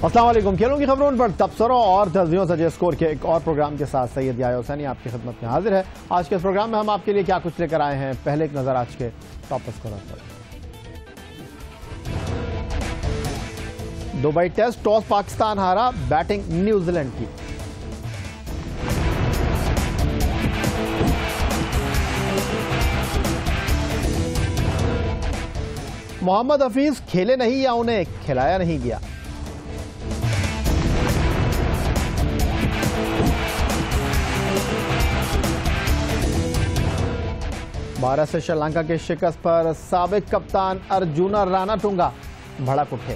अस्सलाम वालेकुम। खेलों की खबरों पर तबसरों और तस्वीरों सजे स्कोर के एक और प्रोग्राम के साथ सैयद याया हुसैनी आपकी खिदमत में हाजिर है। आज के इस प्रोग्राम में हम आपके लिए क्या कुछ लेकर आए हैं, पहले एक नजर आज के टॉप स्कोर पर। दुबई टेस्ट टॉस पाकिस्तान हारा, बैटिंग न्यूजीलैंड की। मोहम्मद हफीज खेले नहीं या उन्हें खिलाया नहीं गया। भारत से श्रीलंका की शिकस्त पर साबिक कप्तान अर्जुना रानाटुंगा भड़क उठे।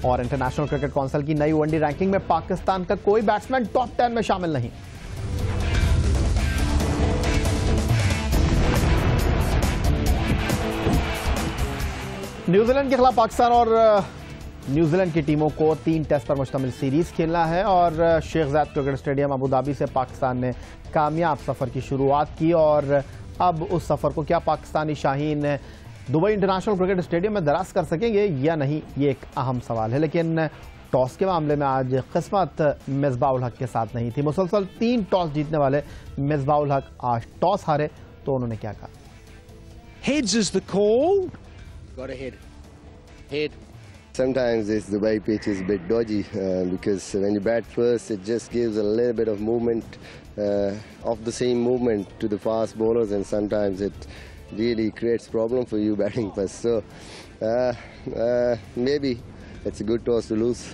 और इंटरनेशनल क्रिकेट काउंसिल की नई वनडे रैंकिंग में पाकिस्तान का कोई बैट्समैन टॉप 10 में शामिल नहीं। न्यूजीलैंड के खिलाफ पाकिस्तान और न्यूजीलैंड की टीमों को 3 टेस्ट पर मुश्तमिल सीरीज खेलना है और Sheikh Zayed cricket stadium Abu Dhabi से पाकिस्तान ने कामयाब सफर की शुरुआत की। और अब उस सफर को क्या Pakistani Shaheen Dubai international cricket stadium में दराज कर सकेंगे या नहीं, ये एक अहम सवाल है। लेकिन टॉस के मामले में आज किस्मत मिसबाह-उल हक के साथ नहीं थी। मुसलसल 3 टॉस जीतने वाले मिसबाह-उल हक आज टॉस हारे, तो उन्होंने क्या कहा? Heads is the call. Got a head. Sometimes this Dubai pitch is a bit dodgy because when you bat first, it just gives a little bit of movement, of the same movement to the fast bowlers, and sometimes it really creates problem for you batting first. So maybe it's a good toss to lose.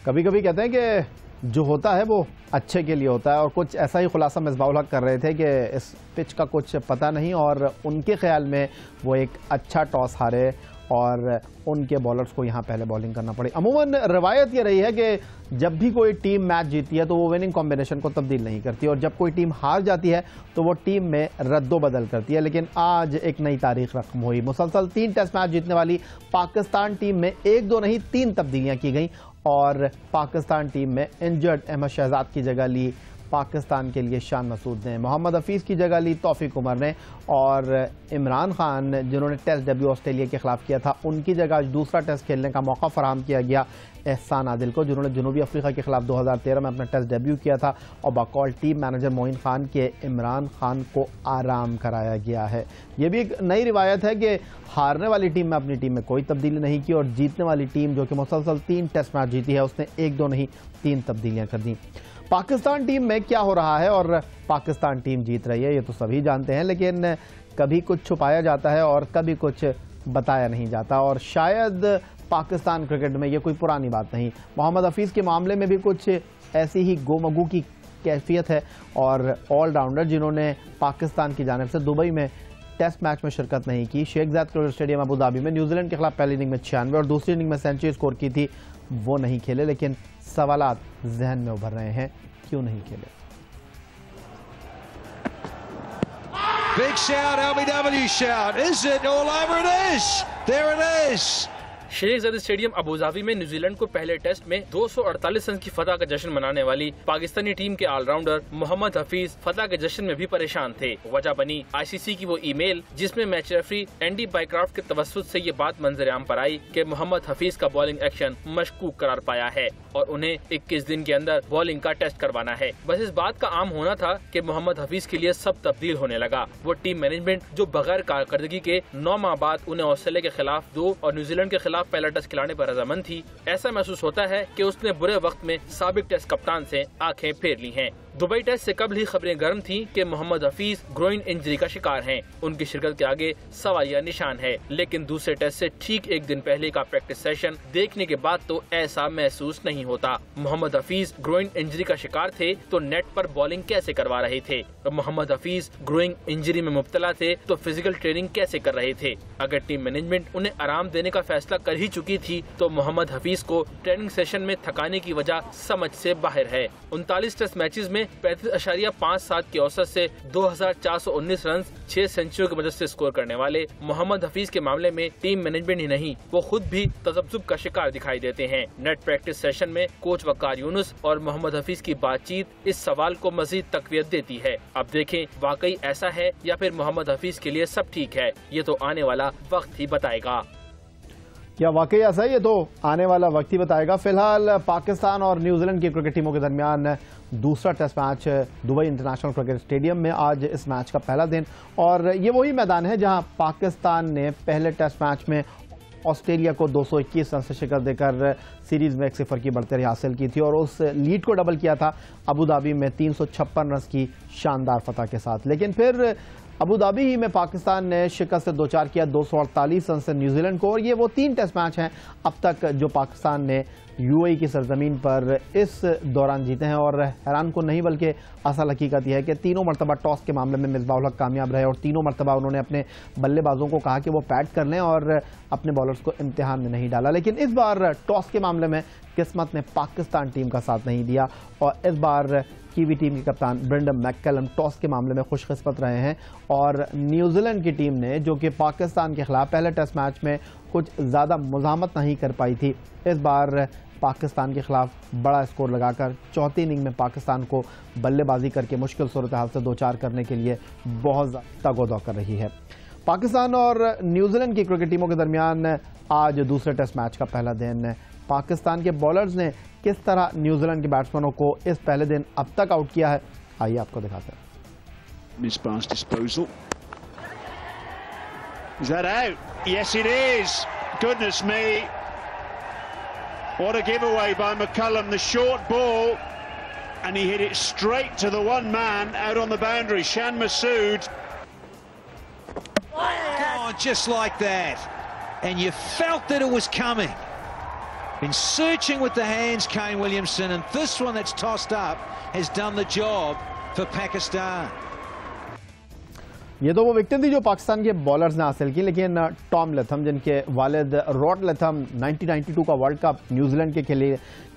कभी-कभी कहते हैं कि जो होता है वो अच्छे के लिए होता है, और कुछ ऐसा ही खुलासा मिसबाह-उल हक कर रहे थे कि इस पिच का कुछ पता नहीं और उनके ख्याल में वो एक अच्छा टॉस हारे और उनके बॉलर्स को यहाँ पहले बॉलिंग करना पड़ी। अमूमन रवायत ये रही है कि जब भी कोई टीम मैच जीती है तो वो विनिंग कॉम्बिनेशन को तब्दील नहीं करती, और जब कोई टीम हार जाती है तो वो टीम में रद्दोबदल करती है। लेकिन आज एक नई तारीख रकम हुई। मुसलसल 3 टेस्ट मैच जीतने वाली पाकिस्तान टीम में 1-2 नहीं 3 तब्दीलियां की गई, और पाकिस्तान टीम में इंजर्ड अहमद शहजाद की जगह ली पाकिस्तान के लिए शान मसूद ने, मोहम्मद हफीज की जगह ली तौफीक उमर ने, और इमरान खान जिन्होंने टेस्ट डेब्यू ऑस्ट्रेलिया के खिलाफ किया था उनकी जगह आज दूसरा टेस्ट खेलने का मौका फराहम किया गया एहसान आदिल को, जिन्होंने जनूबी अफ्रीका के खिलाफ 2013 में अपना टेस्ट डेब्यू किया था, और बकौल टीम मैनेजर मोइन खान के इमरान खान को आराम कराया गया है। ये भी एक नई रिवायत है कि हारने वाली टीम में अपनी टीम में कोई तब्दीली नहीं की, और जीतने वाली टीम जो कि मुसलसल 3 टेस्ट मैच जीती है उसने 1-2 नहीं 3 तब्दीलियां कर दी। पाकिस्तान टीम में क्या हो रहा है, और पाकिस्तान टीम जीत रही है ये तो सभी जानते हैं, लेकिन कभी कुछ छुपाया जाता है और कभी कुछ बताया नहीं जाता, और शायद पाकिस्तान क्रिकेट में ये कोई पुरानी बात नहीं। मोहम्मद हफीज के मामले में भी कुछ ऐसी ही गोमगू की कैफियत है, और ऑलराउंडर जिन्होंने पाकिस्तान की जानिब से दुबई में टेस्ट मैच में शिरकत नहीं की। Sheikh Zayed cricket stadium Abu Dhabi में न्यूजीलैंड के खिलाफ पहली इनिंग में 96 और दूसरी इनिंग में सेंचुरी स्कोर की थी, वो नहीं खेले। लेकिन सवालात जहन में उभर रहे हैं, क्यों नहीं खेले? Big shout, LBW shout. Is it all over? It is. There it is. Sheikh Zayed stadium Abu Dhabi में न्यूजीलैंड को पहले टेस्ट में 248 रन की फतह का जश्न मनाने वाली पाकिस्तानी टीम के ऑलराउंडर मोहम्मद हफीज फतह के जश्न में भी परेशान थे। वजह बनी आईसीसी की वो ईमेल जिसमें मैच रेफरी एंडी बायक्राफ्ट के तवस्सुत से ये बात मंजर-ए-आम पर आई कि मोहम्मद हफीज का बॉलिंग एक्शन मशकूक करार पाया है और उन्हें 21 दिन के अंदर बॉलिंग का टेस्ट करवाना है। बस इस बात का आम होना था कि मोहम्मद हफीज के लिए सब तब्दील होने लगा। वो टीम मैनेजमेंट जो बगैर कारकर्दगी के 9 माह बाद उन्हें ऑस्ट्रेलिया के खिलाफ 2 और न्यूजीलैंड के खिलाफ पहला टेस्ट खिलाने पर रजामंद थी, ऐसा महसूस होता है कि उसने बुरे वक्त में साबिक टेस्ट कप्तान से आंखें फेर ली हैं। दुबई टेस्ट से कबल ही खबरें गर्म थीं कि मोहम्मद हफीज ग्रोइन इंजरी का शिकार हैं। उनकी शिरकत के आगे सवालिया निशान है, लेकिन दूसरे टेस्ट से ठीक 1 दिन पहले का प्रैक्टिस सेशन देखने के बाद तो ऐसा महसूस नहीं होता। मोहम्मद हफीज ग्रोइन इंजरी का शिकार थे तो नेट पर बॉलिंग कैसे करवा रहे थे? मोहम्मद हफीज ग्रोइन इंजरी में मुब्तला थे तो फिजिकल ट्रेनिंग कैसे कर रहे थे? अगर टीम मैनेजमेंट उन्हें आराम देने का फैसला कर ही चुकी थी तो मोहम्मद हफीज को ट्रेनिंग सेशन में थकाने की वजह समझ से बाहर है। 39 टेस्ट मैचेस में में 35.57 की औसत से 2419 रन 6 सेंचुरी की मदद से स्कोर करने वाले मोहम्मद हफीज के मामले में टीम मैनेजमेंट ही नहीं, वो खुद भी तजब्जुब का शिकार दिखाई देते हैं। नेट प्रैक्टिस सेशन में कोच वकार यूनुस और मोहम्मद हफीज की बातचीत इस सवाल को मजीद तकवीत देती है। अब देखें वाकई ऐसा है या फिर मोहम्मद हफीज के लिए सब ठीक है, ये तो आने वाला वक्त ही बताएगा। क्या वाकई ऐसा है? ये तो आने वाला वक्त ही बताएगा। फिलहाल पाकिस्तान और न्यूजीलैंड की क्रिकेट टीमों के दरमियान दूसरा test match Dubai international cricket stadium में आज इस मैच का पहला दिन, और ये वही मैदान है जहां पाकिस्तान ने पहले टेस्ट मैच में ऑस्ट्रेलिया को 221 रन से शिकस्त देकर सीरीज में 1-0 की बढ़तरी हासिल की थी और उस लीड को डबल किया था अबू धाबी में 356 रन की शानदार फतह के साथ। लेकिन फिर अबू धाबी ही में पाकिस्तान ने शिकस्त से 2-4 किया 248 रन से न्यूजीलैंड को, और ये वो 3 टेस्ट मैच हैं अब तक जो पाकिस्तान ने यूएई की सरजमीन पर इस दौरान जीते हैं। और हैरान को नहीं बल्कि असल हकीकत यह है कि तीनों मरतबा टॉस के मामले में मिसबाह हक कामयाब रहे और तीनों मरतबा उन्होंने अपने बल्लेबाजों को कहा कि वो पैड कर लें और अपने बॉलर्स को इम्तिहान में नहीं डाला। लेकिन इस बार टॉस के मामले में किस्मत ने पाकिस्तान टीम का साथ नहीं दिया और इस बार कीवी टीम के कप्तान ब्रेंडन मैककलम टॉस के मामले में खुशकिस्मत रहे हैं और न्यूजीलैंड की टीम ने, जो कि पाकिस्तान के खिलाफ पहले टेस्ट मैच में कुछ ज़्यादा मुज़ाहमत नहीं कर पाई थी, इस बार पाकिस्तान के खिलाफ बड़ा स्कोर लगाकर चौथी इनिंग में पाकिस्तान को बल्लेबाजी करके मुश्किल सूरत हाल से 2-4 करने के लिए बहुत तगोदा कर रही है। पाकिस्तान और न्यूजीलैंड की क्रिकेट टीमों के दरमियान आज दूसरे टेस्ट मैच का पहला दिन। पाकिस्तान के बॉलर्स ने किस तरह न्यूजीलैंड के बैट्समैनों को इस पहले दिन अब तक आउट किया है, आइए आपको दिखाते हैं। Misbah's disposal. Is that out? Yes, it is. Goodness me. What a giveaway by McCullum. The short ball, and he hit it straight to the one man out on the boundary, Shan Masood. Oh, just like that. And you felt that it was coming. Been searching with the hands, Kane Williamson, and this one that's tossed up has done the job for Pakistan. ये तो वो wicket थी जो पाकिस्तान के bowlers ने हासिल की, लेकिन टॉम लैथम, जिनके वालिद रॉड लैथम 1992 का वर्ल्ड कप न्यूजीलैंड के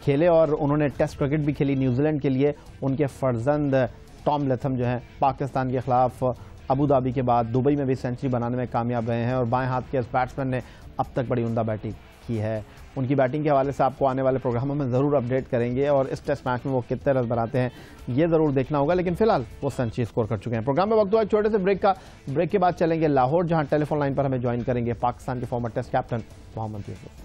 खेले और उन्होंने टेस्ट क्रिकेट भी खेली न्यूजीलैंड के लिए, उनके फर्जंद टॉम लैथम जो हैं पाकिस्तान के खिलाफ अबू धाबी के बाद दुबई में भी सेंचुरी बनाने में कामयाब रहे हैं और बाएं हाथ के इस बैट्समैन ने अब तक बड़ी उम्दा बैटिंग की है। उनकी बैटिंग के हवाले से आपको आने वाले प्रोग्रामों में ज़रूर अपडेट करेंगे और इस टेस्ट मैच में वो कितने रन बनाते हैं ये ज़रूर देखना होगा, लेकिन फिलहाल वो सेंचुरी स्कोर कर चुके हैं। प्रोग्राम में वक्त हुआ एक छोटे से ब्रेक का। ब्रेक के बाद चलेंगे लाहौर, जहां टेलीफोन लाइन पर हमें ज्वाइन करेंगे पाकिस्तान के former test captain Mohammad Yousuf.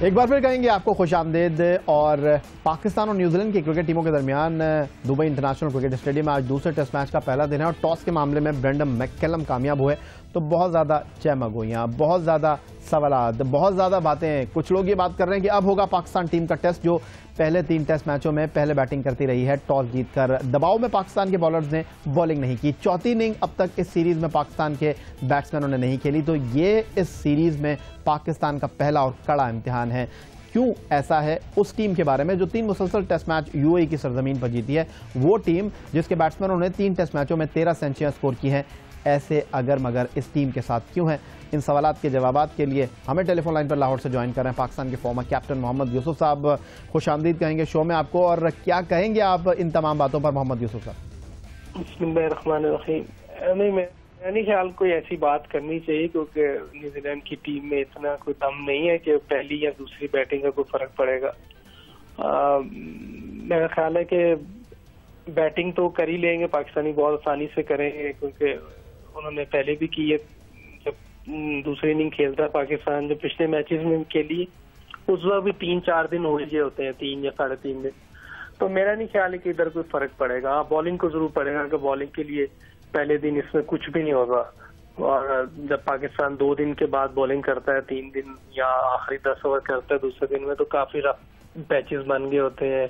एक बार फिर कहेंगे आपको खुशामदीद। और पाकिस्तान और न्यूजीलैंड की क्रिकेट टीमों के दरमियान दुबई इंटरनेशनल क्रिकेट स्टेडियम में आज दूसरे टेस्ट मैच का पहला दिन है और टॉस के मामले में ब्रेंडन मैककलम कामयाब हुए तो बहुत ज़्यादा चहमगोइयाँ, बहुत ज़्यादा सवालात, बहुत ज़्यादा बातें। कुछ लोग ये बात कर रहे हैं कि अब होगा पाकिस्तान टीम का टेस्ट, जो पहले 3 टेस्ट मैचों में पहले बैटिंग करती रही है टॉस जीतकर। दबाव में पाकिस्तान के बॉलर्स ने बॉलिंग नहीं की। चौथी इनिंग अब तक इस सीरीज में पाकिस्तान के बैट्समैनों ने नहीं खेली, तो ये इस सीरीज में पाकिस्तान का पहला और कड़ा इम्तिहान है। क्यों ऐसा है, उस टीम के बारे में जो 3 मुसलसल टेस्ट मैच यूएई की सरजमीन पर जीती है, वो टीम जिसके बैट्समैनों ने 3 टेस्ट मैचों में 13 सेंचुरियां स्कोर की हैं, ऐसे अगर मगर इस टीम के साथ क्यों है? इन सवालात के जवाबात के लिए हमें टेलीफोन लाइन पर लाहौर से ज्वाइन कर रहे हैं पाकिस्तान के फॉर्मर कैप्टन मोहम्मद यूसुफ साहब। खुशामदीद कहेंगे शो में आपको, और क्या कहेंगे आप इन तमाम बातों पर मोहम्मद यूसुफ साहब? बिस्मिल्लाहिर्रहमानिर्रहीम। नहीं ख्याल कोई ऐसी बात करनी चाहिए, क्योंकि न्यूजीलैंड की टीम में इतना कोई दम नहीं है कि पहली या दूसरी बैटिंग का कोई फर्क पड़ेगा। मेरा ख्याल है कि बैटिंग तो कर ही लेंगे पाकिस्तानी, बहुत आसानी से करेंगे, क्योंकि उन्होंने पहले भी की है। जब दूसरी इनिंग खेलता है पाकिस्तान, जब पिछले मैचेस में खेली उस वक्त भी 3-4 दिन हो ही होते हैं, 3 या 3.5 दिन। तो मेरा नहीं ख्याल है कि इधर कोई फर्क पड़ेगा। हाँ, बॉलिंग को जरूर पड़ेगा कि बॉलिंग के लिए पहले दिन इसमें कुछ भी नहीं होगा, और जब पाकिस्तान 2 दिन के बाद बॉलिंग करता है, 3 दिन या आखिरी 10 ओवर करता है दूसरे दिन में, तो काफी रफ पैचेस बन गए होते हैं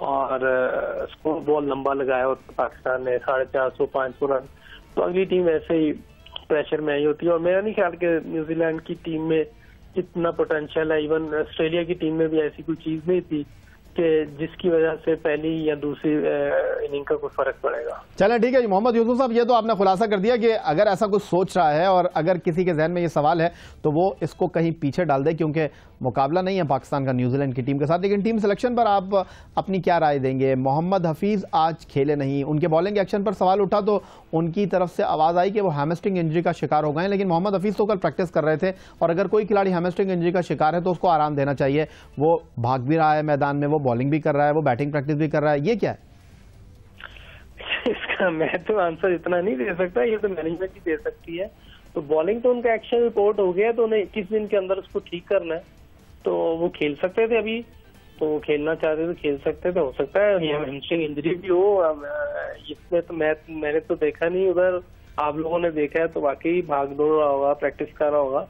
और स्कोर बॉल लंबा लगाया होता है पाकिस्तान ने 450-500 रन। तो अगली टीम वैसे ही प्रेशर में आई होती है, और मेरा नहीं ख्याल कि न्यूजीलैंड की टीम में इतना पोटेंशियल है। इवन ऑस्ट्रेलिया की टीम में भी ऐसी कोई चीज नहीं थी जिसकी वजह से पहली या दूसरी इनिंग का कोई फर्क पड़ेगा। चलें ठीक है जी मोहम्मद यूसुफ साहब, ये तो आपने खुलासा कर दिया कि अगर ऐसा कुछ सोच रहा है और अगर किसी के जहन में ये सवाल है तो वो इसको कहीं पीछे डाल दे, क्योंकि मुकाबला नहीं है पाकिस्तान का न्यूजीलैंड की टीम के साथ। लेकिन टीम सिलेक्शन पर आप अपनी क्या राय देंगे? मोहम्मद हफीज आज खेले नहीं, उनके बॉलिंग एक्शन पर सवाल उठा तो उनकी तरफ से आवाज आई कि वो हैमस्ट्रिंग इंजरी का शिकार हो गए, लेकिन मोहम्मद हफीज तो कल प्रैक्टिस कर रहे थे और अगर कोई खिलाड़ी हैमस्ट्रिंग इंजरी का शिकार है तो उसको आराम देना चाहिए। वो भाग भी रहा है मैदान में, वो बॉलिंग भी कर रहा है, वो बैटिंग प्रैक्टिस भी कर रहा है, ये क्या है? इसका मैं तो आंसर इतना नहीं दे सकता, ये तो मैनेजमेंट ही दे सकती है। तो बॉलिंग तो उनका एक्शन रिपोर्ट हो गया, तो उन्हें 21 दिन के अंदर उसको ठीक करना है। तो वो खेल सकते थे अभी, तो वो खेलना चाहते तो खेल सकते थे। हो सकता है हैमस्ट्रिंग इंजरी भी हो, इसमें तो मैंने तो देखा नहीं, उधर आप लोगों ने देखा है तो वाकई भाग दौड़ रहा होगा, प्रैक्टिस कर रहा होगा।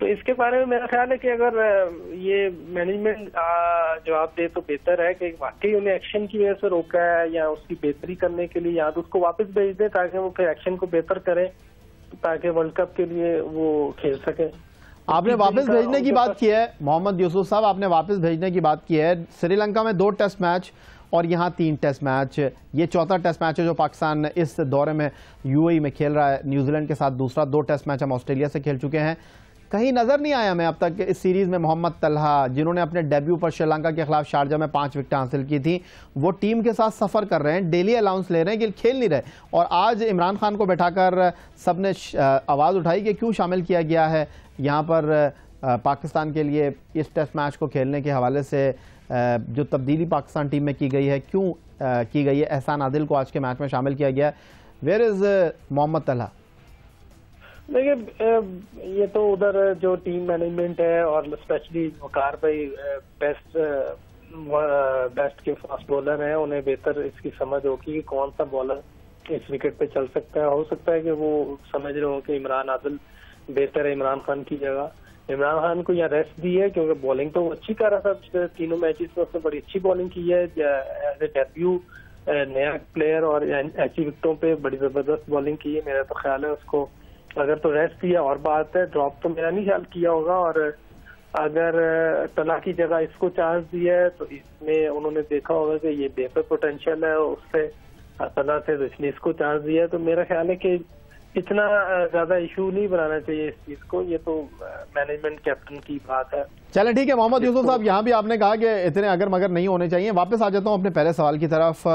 तो इसके बारे में मेरा ख्याल है कि अगर ये मैनेजमेंट जवाब दे तो बेहतर है कि वाकई उन्हें एक्शन की वजह से रोका है या उसकी बेहतरी करने के लिए, या तो उसको वापस भेज दे ताकि वो फिर एक्शन को बेहतर करे ताकि वर्ल्ड कप के लिए वो खेल सके। आपने वापस भेजने की बात की है मोहम्मद यूसुफ साहब, आपने वापस भेजने की बात की है। श्रीलंका में 2 टेस्ट मैच और यहाँ 3 टेस्ट मैच, ये चौथा टेस्ट मैच है जो पाकिस्तान इस दौरे में यूएई में खेल रहा है न्यूजीलैंड के साथ। दूसरा 2 टेस्ट मैच हम ऑस्ट्रेलिया से खेल चुके हैं। कहीं नजर नहीं आया मैं अब तक इस सीरीज में मोहम्मद तलहा, जिन्होंने अपने डेब्यू पर श्रीलंका के खिलाफ शारजा में 5 विकेट हासिल की थी, वो टीम के साथ सफर कर रहे हैं, डेली अलाउंस ले रहे हैं कि खेल नहीं रहे। और आज इमरान खान को बैठाकर सबने आवाज उठाई कि क्यों शामिल किया गया है यहाँ पर पाकिस्तान के लिए इस टेस्ट मैच को खेलने के हवाले से जो तब्दीली पाकिस्तान टीम में की गई है, क्यों की गई है? एहसान आदिल को आज के मैच में शामिल किया गया है। Where is Mohammad Talha? देखिए, ये तो उधर जो टीम मैनेजमेंट है और स्पेशली वकार भाई बेस्ट के फास्ट बॉलर हैं, उन्हें बेहतर इसकी समझ होगी कि कौन सा बॉलर इस विकेट पे चल सकता है। हो सकता है कि वो समझ रहे हो कि इमरान आदिल बेहतर है इमरान खान की जगह। इमरान खान को यहाँ रेस्ट दी है क्योंकि बॉलिंग तो अच्छी कर रहा था, 3 मैचेस में उसने बड़ी अच्छी बॉलिंग की है एज ए डेब्यू नया प्लेयर, और ऐसी विकेटों पे बड़ी जबरदस्त बॉलिंग की है। मेरा तो ख्याल है उसको अगर तो रेस्ट दिया और बात है, ड्रॉप तो मेरा नहीं ख्याल किया होगा। और अगर तला की जगह इसको चांस दिया है तो इसमें उन्होंने देखा होगा कि ये बेहतर पोटेंशियल है उससे तला से, तो इसलिए इसको चांस दिया है। तो मेरा ख्याल है कि इतना ज्यादा इशू नहीं बनाना चाहिए इस चीज को, ये तो मैनेजमेंट कैप्टन की बात है। चले ठीक है मोहम्मद यूसुफ साहब, यहाँ भी आपने कहा कि इतने अगर मगर नहीं होने चाहिए। वापस आ जाता हूँ अपने पहले सवाल की तरफ।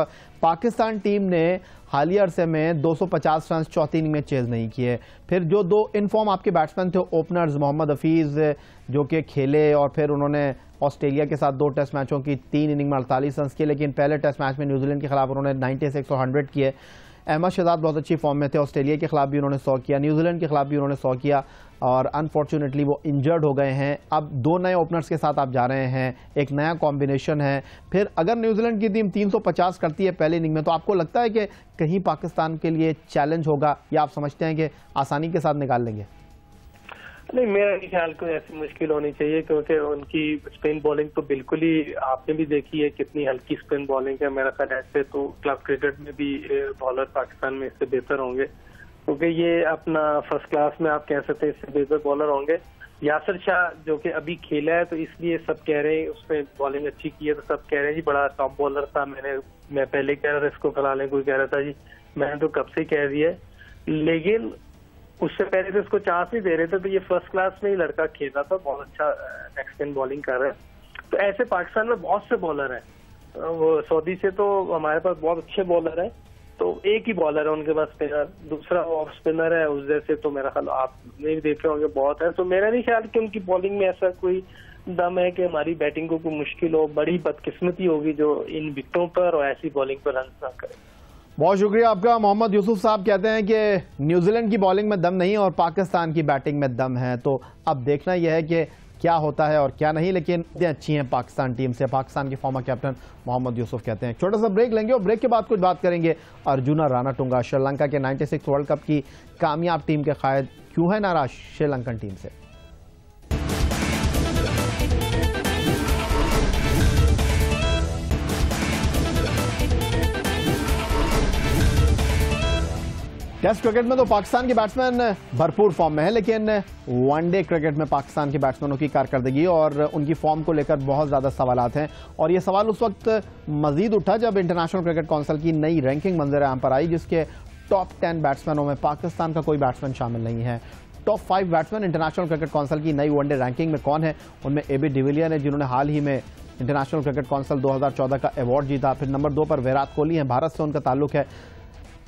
पाकिस्तान टीम ने हालिया अरसे में 250 रन चौथी इनिंग में चेज नहीं किए। फिर जो 2 इनफॉर्म आपके बैट्समैन थे ओपनर्स, मोहम्मद हफीज जो कि खेले और फिर उन्होंने ऑस्ट्रेलिया के साथ 2 टेस्ट मैचों की 3 इनिंग में 48 रन किए, लेकिन पहले टेस्ट मैच में न्यूजीलैंड के खिलाफ उन्होंने 96 और 100 किए। अहमद शहजाद बहुत अच्छी फॉर्म में थे, ऑस्ट्रेलिया के खिलाफ भी उन्होंने 100 किया, न्यूजीलैंड के खिलाफ भी उन्होंने 100 किया और अनफॉर्चुनेटली वो इंजर्ड हो गए हैं। अब 2 नए ओपनर्स के साथ आप जा रहे हैं, एक नया कॉम्बिनेशन है। फिर अगर न्यूजीलैंड की टीम 350 करती है पहले इनिंग में, तो आपको लगता है कि कहीं पाकिस्तान के लिए चैलेंज होगा या आप समझते हैं कि आसानी के साथ निकाल लेंगे? नहीं, मेरा नहीं ख्याल कोई ऐसी मुश्किल होनी चाहिए क्योंकि उनकी स्पिन बॉलिंग तो बिल्कुल ही आपने भी देखी है कितनी हल्की स्पिन बॉलिंग है। मेरा ख्याल ऐसे तो क्लब क्रिकेट में भी बॉलर पाकिस्तान में इससे बेहतर होंगे, क्योंकि ये अपना फर्स्ट क्लास में आप कह सकते हैं इससे बेहतर बॉलर होंगे। यासिर शाह जो कि अभी खेला है तो इसलिए सब कह रहे हैं उसने बॉलिंग अच्छी की है, तो सब कह रहे हैं जी बड़ा टॉप बॉलर था। मैं पहले कह रहा था इसको करा लें, कोई कह रहा था जी मैंने तो कब से कह दिया, लेकिन उससे पहले तो उसको चांस नहीं दे रहे थे। तो ये फर्स्ट क्लास में ही लड़का खेल रहा था, बहुत अच्छा लेग स्पिन बॉलिंग कर रहा है। तो ऐसे पाकिस्तान में बहुत से बॉलर हैं, वो सऊदी से तो हमारे पास बहुत अच्छे बॉलर हैं, तो एक ही बॉलर है उनके पास स्पिनर, दूसरा ऑफ स्पिनर है उस जैसे। तो मेरा ख्याल आप नहीं देखे होंगे बहुत है। तो मेरा नहीं ख्याल कि उनकी बॉलिंग में ऐसा कोई दम है कि हमारी बैटिंग को कोई मुश्किल हो। बड़ी बदकिस्मती होगी जो इन विकेटों पर और ऐसी बॉलिंग पर रन ना करे। बहुत शुक्रिया आपका। मोहम्मद यूसुफ साहब कहते हैं कि न्यूजीलैंड की बॉलिंग में दम नहीं और पाकिस्तान की बैटिंग में दम है। तो अब देखना यह है कि क्या होता है और क्या नहीं, लेकिन अच्छी हैं पाकिस्तान टीम से। पाकिस्तान के फॉर्मर कैप्टन मोहम्मद यूसुफ कहते हैं। छोटा सा ब्रेक लेंगे और ब्रेक के बाद कुछ बात करेंगे अर्जुना रानाटुंगा, श्रीलंका के 96 वर्ल्ड कप की कामयाब टीम के कायद, क्यों है नाराज श्रीलंकन टीम से। टेस्ट क्रिकेट में तो पाकिस्तान के बैट्समैन भरपूर फॉर्म में है, लेकिन वनडे क्रिकेट में पाकिस्तान के बैट्समैनों की कारकर्दगी और उनकी फॉर्म को लेकर बहुत ज्यादा सवालात हैं। और ये सवाल उस वक्त मजीद उठा जब इंटरनेशनल क्रिकेट काउंसिल की नई रैंकिंग मंजर-ए-आम पर आई, जिसके टॉप 10 बैट्समैनों में पाकिस्तान का कोई बैट्समैन शामिल नहीं है। Top 5 batsman international cricket council की नई वनडे रैंकिंग में कौन है? उनमें एबी डिविलियर है, जिन्होंने हाल ही में इंटरनेशनल क्रिकेट काउंसिल 2014 का अवार्ड जीता। फिर नंबर 2 पर विराट कोहली हैं, भारत से उनका ताल्लुक है।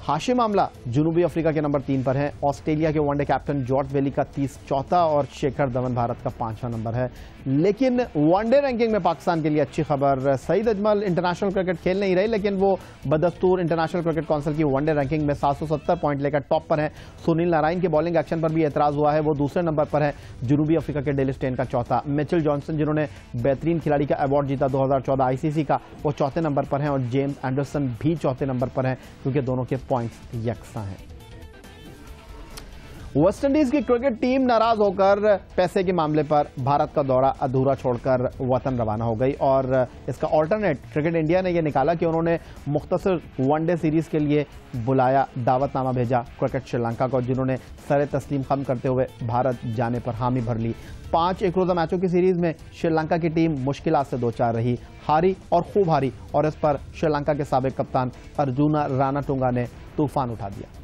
हाशिम आमला जनूबी अफ्रीका के नंबर 3 पर हैं। ऑस्ट्रेलिया के वनडे कैप्टन जॉर्ज बेली का 34वां और शेखर धवन भारत का 5वां नंबर है। लेकिन वनडे रैंकिंग में पाकिस्तान के लिए अच्छी खबर, सईद अजमल इंटरनेशनल क्रिकेट खेल नहीं रहे, लेकिन वो बदस्तूर इंटरनेशनल क्रिकेट काउंसिल की वनडे रैंकिंग में 770 पॉइंट लेकर टॉप पर है। सुनील नारायण के बॉलिंग एक्शन पर भी एतराज हुआ है, वो दूसरे नंबर पर है। जनूबी अफ्रीका के डेल स्टेन का चौथा। मिचेल जॉनसन, जिन्होंने बेहतरीन खिलाड़ी का अवार्ड जीता 2014 आईसीसी का, वो चौथे नंबर पर हैं। और जेम्स एंडरसन भी चौथे नंबर पर हैं, क्योंकि दोनों के पॉइंट्स यकसा हैं। वेस्टइंडीज की क्रिकेट टीम नाराज होकर पैसे के मामले पर भारत का दौरा अधूरा छोड़कर वतन रवाना हो गई और इसका ऑल्टरनेट क्रिकेट इंडिया ने यह निकाला कि उन्होंने मुख्तसर वनडे सीरीज के लिए बुलाया, दावतनामा भेजा क्रिकेट श्रीलंका को, जिन्होंने सरे तस्लीम खम करते हुए भारत जाने पर हामी भर ली। 5 एक रोजा मैचों की सीरीज में श्रीलंका की टीम मुश्किलात से दो चार रही, हारी और खूब हारी, और इस पर श्रीलंका के साबिक कप्तान अर्जुना रानाटुंगा ने तूफान उठा दिया।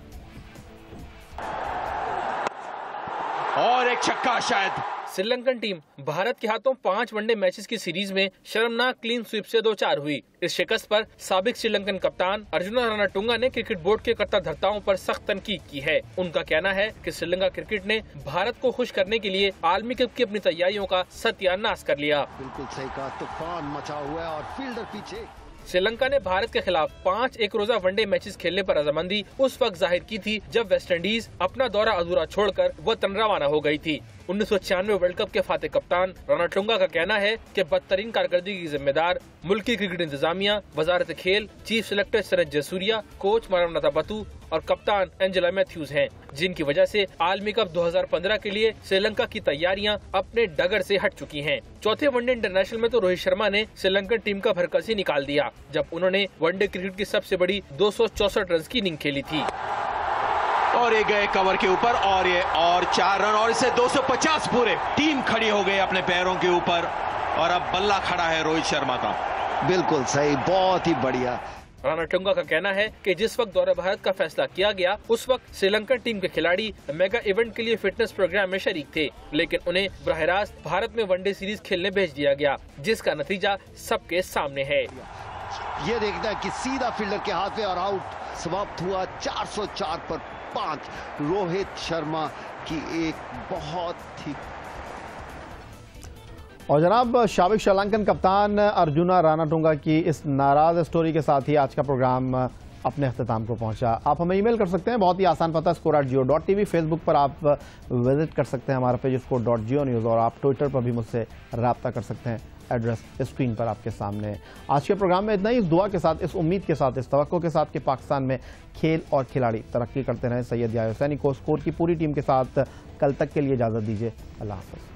और एक छक्का शायद। श्रीलंकन टीम भारत के हाथों 5 वनडे मैचेस की सीरीज में शर्मनाक क्लीन स्वीप से 2-4 हुई। इस शिकस्त पर साबिक श्रीलंकन कप्तान अर्जुना रानाटुंगा ने क्रिकेट बोर्ड के कर्ता धर्ताओं पर सख्त तनकीद की है। उनका कहना है कि श्रीलंका क्रिकेट ने भारत को खुश करने के लिए आलमी कप की अपनी तैयारियों का सत्यानाश कर लिया। बिल्कुल सही कहा, तूफान मचा हुआ है और फील्डर पीछे। श्रीलंका ने भारत के खिलाफ 5 एक रोजा वनडे मैचेस खेलने पर रजामंदी उस वक्त जाहिर की थी जब वेस्टइंडीज अपना दौरा अधूरा छोड़कर वतन रवाना हो गई थी। 1996 वर्ल्ड कप के फातेह कप्तान रानाटुंगा का कहना है कि बदतरीन कारकर्दगी की जिम्मेदार मुल्की क्रिकेट इंतजामिया, वजारत खेल, चीफ सेलेक्टर शरद जयसूर्या, कोच मारवनाथा बतू और कप्तान एंजेला मैथ्यूज हैं, जिनकी वजह से आलमी कप 2015 के लिए श्रीलंका की तैयारियां अपने डगर से हट चुकी हैं। चौथे वनडे इंटरनेशनल में तो रोहित शर्मा ने श्रीलंकन टीम का भरकस ही निकाल दिया, जब उन्होंने वनडे क्रिकेट की सबसे बड़ी 264 रन की इनिंग खेली थी। और ये गए कवर के ऊपर और ये और 4 रन और इससे 250 पूरे। टीम खड़ी हो गई अपने पैरों के ऊपर और अब बल्ला खड़ा है रोहित शर्मा का। बिल्कुल सही, बहुत ही बढ़िया। रानाटुंगा का कहना है कि जिस वक्त दौरे भारत का फैसला किया गया उस वक्त श्रीलंकन टीम के खिलाड़ी मेगा इवेंट के लिए फिटनेस प्रोग्राम में शरीक थे, लेकिन उन्हें बराह रास्त भारत में वनडे सीरीज खेलने भेज दिया गया, जिसका नतीजा सबके सामने है। ये देखना है कि सीधा फील्डर के हाथ में और आउट समाप्त हुआ 404 पर 5। रोहित शर्मा की एक बहुत ही। और जनाब, साबिक श्रीलंकन कप्तान अर्जुना रानाटुंगा की इस नाराज स्टोरी के साथ ही आज का प्रोग्राम अपने अख्ताम को पहुंचा। आप हमें ईमेल कर सकते हैं, बहुत ही आसान पता, score@geo.tv। फेसबुक पर आप विजिट कर सकते हैं हमारा पेज score.geonews, और आप ट्विटर पर भी मुझसे रब्ता कर सकते हैं, एड्रेस स्क्रीन पर आपके सामने है। आज के प्रोग्राम में इतना ही। इस दुआ के साथ, इस उम्मीद के साथ, इस तवक्को के साथ कि पाकिस्तान में खेल और खिलाड़ी तरक्की करते रहें। सैयद याहिया हुसैनी को स्कोर की पूरी टीम के साथ कल तक के लिए इजाज़त दीजिए। अल्लाह हाफ़िज़।